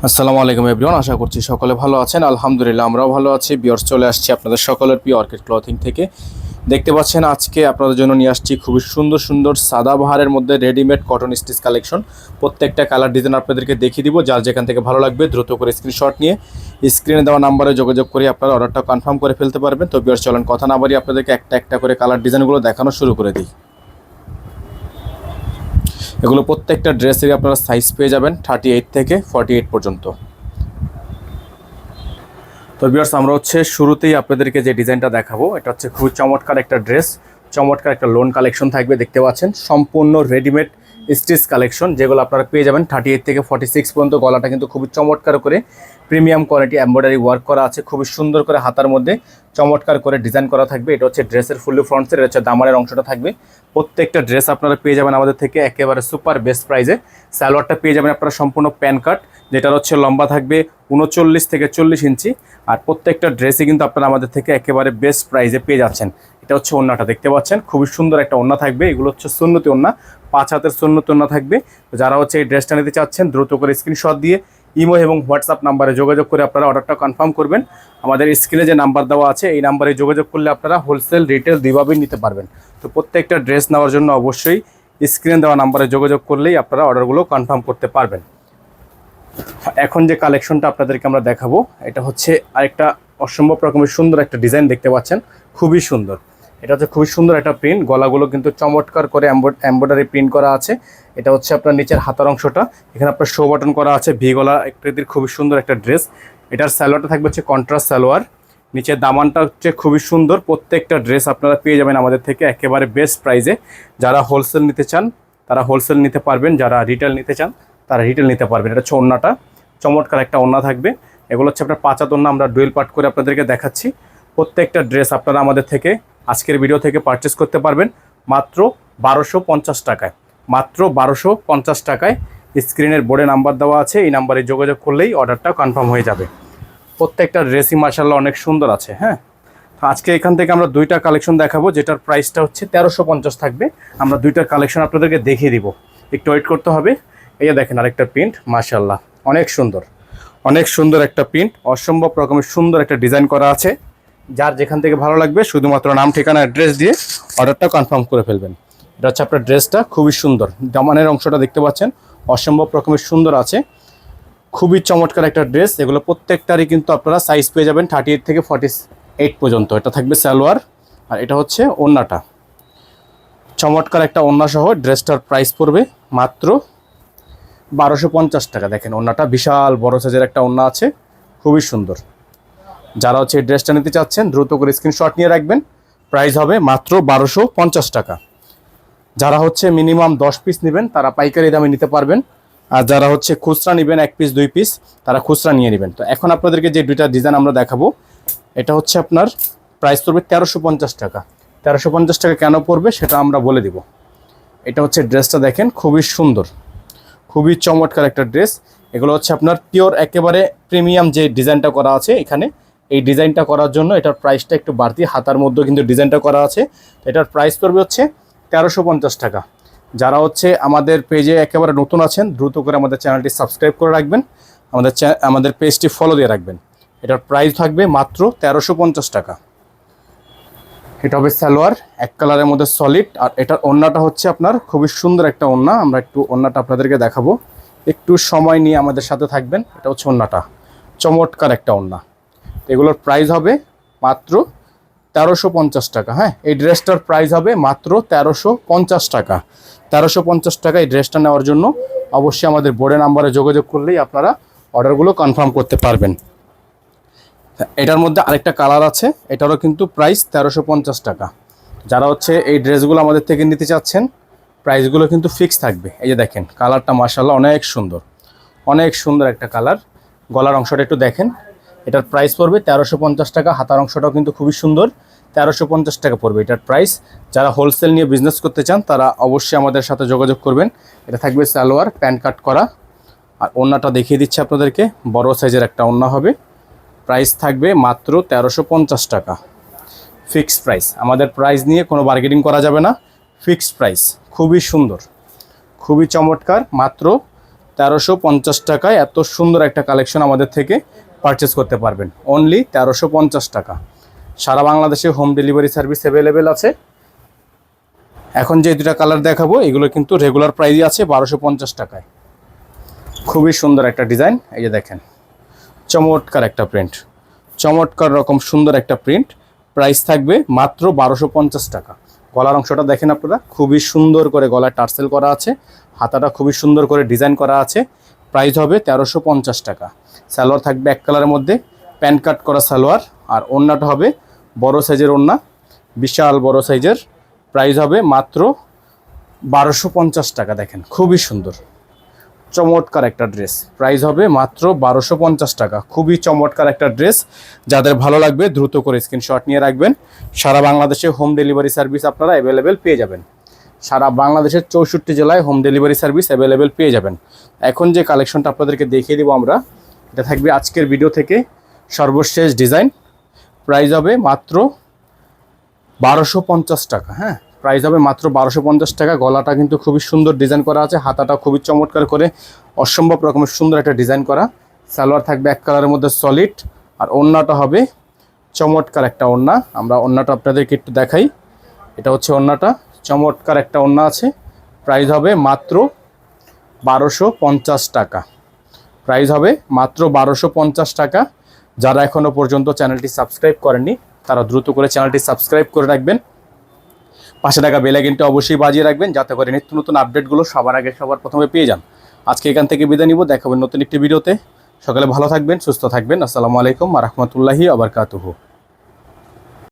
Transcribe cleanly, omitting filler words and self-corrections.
আসসালামু আলাইকুম এভরিওয়ান, আশা করছি সকলে ভালো আছেন। আলহামদুলিল্লাহ আমরাও ভালো আছি। ভিউয়ার্স, চলে আসছি আপনাদের সকলের প্রিয় অর্কিড ক্লথিং থেকে। দেখতে পাচ্ছেন আজকে আপনাদের জন্য নিয়ে আসছি খুবই সুন্দর সুন্দর সাদাবাহারের মধ্যে রেডিমেড কটন স্টিচ কালেকশন। প্রত্যেকটা কালার ডিজাইন আপনাদেরকে দেখিয়ে দিব। যার যেখান থেকে ভালো লাগবে দ্রুত করে স্ক্রিনশট নিয়ে স্ক্রিনে দেওয়া নাম্বারে যোগাযোগ করে আপনারা অর্ডারটা কনফার্ম করে ফেলতে পারবেন। তো ভিউয়ার্স, চলেন কথা না বাড়িয়ে আপনাদেরকে একটা একটা করে কালার ডিজাইনগুলো দেখানো শুরু করে দিই। এগুলো প্রত্যেকটা ড্রেসেরই আপনারা সাইজ পেয়ে যাবেন 38 থেকে 48 পর্যন্ত। তো ভিউয়ার্স, আমরা শুরুতেই আপনাদেরকে যে ডিজাইনটা দেখাবো, এটা খুবই চমৎকার একটা ড্রেস, চমৎকার একটা লোন কালেকশন থাকবে। দেখতে পাচ্ছেন সম্পূর্ণ রেডিমেড স্টিচ কালেকশন, যেগুলো আপনারা পেয়ে যাবেন 38 থেকে 46 পর্যন্ত। গলাটা কিন্তু খুবই চমৎকার করে প্রিমিয়াম কোয়ালিটি এমব্রয়ডারি ওয়ার্ক করা আছে, খুবই সুন্দর করে হাতার মধ্যে চমৎকার করে ডিজাইন করা থাকবে। এটা ড্রেসের ফুললি ফ্রন্টসের, এটা দামানের অংশটা থাকবে। প্রত্যেকটা ড্রেস আপনারা পেয়ে যাবেন আমাদের থেকে একেবারে সুপার বেস্ট প্রাইসে। সালোয়ারটা পেয়ে যাবেন আপনারা সম্পূর্ণ প্যান কাট, যেটা লম্বা থাকবে 39 থেকে 40 ইঞ্চি। আর প্রত্যেকটা ড্রেসই কিন্তু আপনারা আমাদের থেকে একেবারে বেস্ট প্রাইসে পেয়ে যাচ্ছেন। এটা ওন্নাটা দেখতে পাচ্ছেন, খুবই সুন্দর একটা ওন্না থাকবে। এগুলো সুন্নতি ওন্না, 5 হাতের সুন্নতি ওন্না থাকবে। তো যারা এই ড্রেসটা নিতে চাচ্ছেন দ্রুত করে স্ক্রিনশট দিয়ে ইমো এবং হোয়াটসঅ্যাপ নাম্বারে যোগাযোগ করে আপনারা অর্ডারটা কনফার্ম করবেন। আমাদের স্ক্রিনে যে নাম্বার দেওয়া আছে এই নাম্বারে যোগাযোগ করলে আপনারা হোলসেল রিটেল দুইভাবেই নিতে পারবেন। তো প্রত্যেকটা ড্রেস নেওয়ার জন্য অবশ্যই স্ক্রিনে দেওয়া নাম্বারে যোগাযোগ করলেই আপনারা অর্ডারগুলো কনফার্ম করতে পারবেন। এখন যে কালেকশনটা আপনাদেরকে আমরা দেখাবো, এটা আরেকটা অসম্ভব রকমের সুন্দর একটা ডিজাইন দেখতে পাচ্ছেন, খুবই সুন্দর। এটা খুবই সুন্দর একটা প্রিন্ট, গলাগুলো কিন্তু চমৎকার করে এমব্রয়ডারি প্রিন্ট করা আছে। এটা আপনার নিচের হাতার অংশটা, এখানে আপনার শো বাটন করা আছে, ভি গলা আকৃতির খুবই সুন্দর একটা ড্রেস। এটার সালোয়ারটা থাকবে কন্ট্রাস্ট সালোয়ার, নিচের দামানটা খুবই সুন্দর। প্রত্যেকটা ড্রেস আপনারা পেয়ে যাবেন আমাদের থেকে একেবারে বেস্ট প্রাইসে। যারা হোলসেল নিতে চান তারা হোলসেল নিতে পারবেন, যারা রিটেল নিতে চান তারা রিটেল নিতে পারবেন। এটা ওন্নাটা, চমৎকার একটা ওন্না থাকবে। এগুলো আপনার 5 হাত ওন্না, আমরা ডুয়েল পার্ট করে আপনাদেরকে দেখাচ্ছি। প্রত্যেকটা ড্রেস আপনারা আমাদের থেকে আজকের ভিডিও থেকে পারচেস করতে পারবেন মাত্র 1250 টাকায়, মাত্র 1250 টাকায়। স্ক্রিনের বোর্ডে নাম্বার দেওয়া আছে, এই নাম্বারে যোগাযোগ করলেই অর্ডারটা কনফার্ম হয়ে যাবে। প্রত্যেকটা ড্রেসই মাশাআল্লাহ অনেক সুন্দর আছে। হ্যাঁ, আজকে এখান থেকে আমরা দুইটা কালেকশন দেখাবো, যেটার প্রাইসটা 1350 থাকবে। আমরা দুইটার কালেকশন আপনাদেরকে দেখিয়ে দিব, একটু ওয়েট করতে হবে। এই দেখেন আরেকটা প্রিন্ট, মাশাআল্লাহ অনেক সুন্দর, অনেক সুন্দর একটা প্রিন্ট, অসম্ভব রকমের সুন্দর একটা ডিজাইন করা আছে। যার যেখান থেকে ভালো লাগবে শুধুমাত্র নাম, ঠিকানা, অ্যাড্রেস দিয়ে অর্ডারটা কনফার্ম করে ফেলবেন। এটা আপনার ড্রেসটা খুবই সুন্দর, দামানের অংশটা দেখতে পাচ্ছেন অসম্ভব রকমের সুন্দর আছে, খুবই চমৎকার একটা ড্রেস। এগুলো প্রত্যেকটারই কিন্তু আপনারা সাইজ পেয়ে যাবেন 38 থেকে 48 পর্যন্ত। এটা থাকবে সালোয়ার, আর এটা ওন্নাটা, চমৎকার একটা ওন্না সহ ড্রেসটার প্রাইস পড়বে মাত্র 1250 টাকা। দেখেন ওন্নাটা বিশাল বড় সাইজের একটা ওন্না আছে, খুবই সুন্দর। যারা এই ড্রেসটা নিতে চাচ্ছেন দ্রুত করে স্ক্রিনশট নিয়ে রাখবেন, প্রাইস হবে মাত্র 1250 টাকা। যারা মিনিমাম 10 পিস নেবেন তারা পাইকারি দামে নিতে পারবেন, আর যারা খুচরা নেবেন 1 পিস 2 পিস তারা খুচরা নিয়ে নেবেন। তো এখন আপনাদেরকে যে দুইটা ডিজাইন আমরা দেখাবো, এটা আপনার প্রাইস পড়বে 1350 টাকা। 1350 টাকা কেন পড়বে সেটা আমরা বলে দিব। এটা ড্রেসটা দেখেন, খুবই সুন্দর, খুবই চমৎকার একটা ড্রেস। এগুলো আপনার পিওর একেবারে প্রিমিয়াম যে ডিজাইনটা করা আছে এখানে, এই ডিজাইনটা করার জন্য এটার প্রাইসটা একটু বাড়তি, হাতার মধ্যেও কিন্তু ডিজাইনটা করা আছে। এটার প্রাইস পড়বে 1350 টাকা। যারা আমাদের পেজে একেবারে নতুন আছেন দ্রুত করে আমাদের চ্যানেলটি সাবস্ক্রাইব করে রাখবেন, আমাদের পেজটি ফলো দিয়ে রাখবেন। এটার প্রাইস থাকবে মাত্র 1350 টাকা। এটা হবে সালোয়ার, এক কালারের মধ্যে সলিড। আর এটার ওন্নাটা আপনার খুবই সুন্দর একটা ওন্না। আমরা একটু ওন্নাটা আপনাদেরকে দেখাবো, একটু সময় নিয়ে আমাদের সাথে থাকবেন। এটা ওন্নাটা, চমৎকার একটা ওন্না। এগুলোর প্রাইস হবে মাত্র 1350 টাকা। হ্যাঁ, এই ড্রেসটার প্রাইস হবে মাত্র 1350 টাকা। 1350 টাকা এই ড্রেসটা নেওয়ার জন্য অবশ্যই আমাদের বোর্ডের নাম্বারে যোগাযোগ করলেই আপনারা অর্ডারগুলো কনফার্ম করতে পারবেন। এটার মধ্যে আরেকটা কালার আছে, এটারও কিন্তু প্রাইস 1350 টাকা। যারা এই ড্রেসগুলো আমাদের থেকে নিতে চাচ্ছেন প্রাইসগুলো কিন্তু ফিক্স থাকবে। এই যে দেখেন কালারটা মাশাআল্লাহ অনেক সুন্দর, অনেক সুন্দর একটা কালার। গলার অংশটা একটু দেখেন, এটার প্রাইস পড়বে 1350 টাকা। হাতার অংশটাও কিন্তু খুবই সুন্দর, 1350 টাকা পড়বে এটার প্রাইস। যারা হোলসেল নিয়ে বিজনেস করতে চান তারা অবশ্যই আমাদের সাথে যোগাযোগ করবেন। এটা থাকবে সালোয়ার, প্যান্ট কাট করা। আর ওন্নাটা দেখিয়ে দিচ্ছি আপনাদেরকে, বড় সাইজের একটা ওন্না হবে। প্রাইস থাকবে মাত্র 1350 টাকা, ফিক্সড প্রাইস। আমাদের প্রাইস নিয়ে কোনো বার্গেনিং করা যাবে না, ফিক্সড প্রাইস। খুবই সুন্দর, খুবই চমৎকার, মাত্র 1350 টাকায় এত সুন্দর একটা কালেকশন আমাদের থেকে পারচেস করতে পারবেন। অনলি 1350 টাকা। সারা বাংলাদেশে হোম ডেলিভারি সার্ভিস অ্যাভেলেবেল আছে। এখন যে দুটা কালার দেখাবো এগুলো কিন্তু রেগুলার প্রাইসই আছে 1250 টাকায়। খুবই সুন্দর একটা ডিজাইন, এই যে দেখেন, চমৎকার একটা প্রিন্ট, চমৎকার রকম সুন্দর একটা প্রিন্ট। প্রাইস থাকবে মাত্র 1250 টাকা। গলার অংশটা দেখেন আপনারা, খুবই সুন্দর করে গলায় টার্সেল করা আছে, হাতাটা খুবই সুন্দর করে ডিজাইন করা আছে। প্রাইস হবে 1350 টাকা। সালোয়ার থাকবে এক কালারের মধ্যে, প্যান কাট করা সালোয়ার, আর ওড়নাটা হবে বড় সাইজের ওড়না, বিশাল বড় সাইজের। প্রাইস হবে মাত্র 1250 টাকা। দেখেন খুবই সুন্দর চমৎকার একটা ড্রেস, প্রাইস হবে মাত্র 1250 টাকা। খুবই চমৎকার একটা ড্রেস, যাদের ভালো লাগবে দ্রুত করে স্ক্রিনশট নিয়ে রাখবেন। সারা বাংলাদেশে হোম ডেলিভারি সার্ভিস আপনারা অ্যাভেলেবেল পেয়ে যাবেন। সারা বাংলাদেশের 64 জেলায় হোম ডেলিভারি সার্ভিস অ্যাভেলেবেল পেয়ে যাবেন। এখন যে কালেকশনটা আপনাদেরকে দেখিয়ে দেবো আমরা, এটা থাকবে আজকের ভিডিও থেকে সর্বশেষ ডিজাইন। প্রাইস হবে মাত্র 1250 টাকা। হ্যাঁ, প্রাইস হবে মাত্র 1250 টাকা। গলাটা কিন্তু খুবই সুন্দর ডিজাইন করা আছে, হাতাটা খুবই চমৎকার করে অসম্ভব রকমের সুন্দর একটা ডিজাইন করা। সালোয়ার থাকবে এক কালারের মধ্যে সলিড, আর ওড়নাটা হবে চমৎকার একটা ওড়না। আমরা ওড়নাটা আপনাদেরকে একটু দেখাই। এটা হচ্ছে ওড়নাটা, চমৎকার একটা ওড়না আছে। প্রাইস হবে মাত্র 1250 টাকা। প্রাইস হবে মাত্র 1250 টাকা। যারা এখনও পর্যন্ত চ্যানেলটি সাবস্ক্রাইব করেননি তারা দ্রুত করে চ্যানেলটি সাবস্ক্রাইব করে রাখবেন। পাশে থাকা বেল আইকনটা অবশ্যই বাজিয়ে রাখবেন, যাতে করে নিত্য নতুন আপডেটগুলো সবার আগে সবার প্রথমে পেয়ে যান। আজকে এখান থেকে বিদায় নিব, দেখাবেন নতুন একটি ভিডিওতে। সকালে ভালো থাকবেন, সুস্থ থাকবেন। আসসালামু আলাইকুম ওয়া রাহমাতুল্লাহি ওয়া বারাকাতুহু।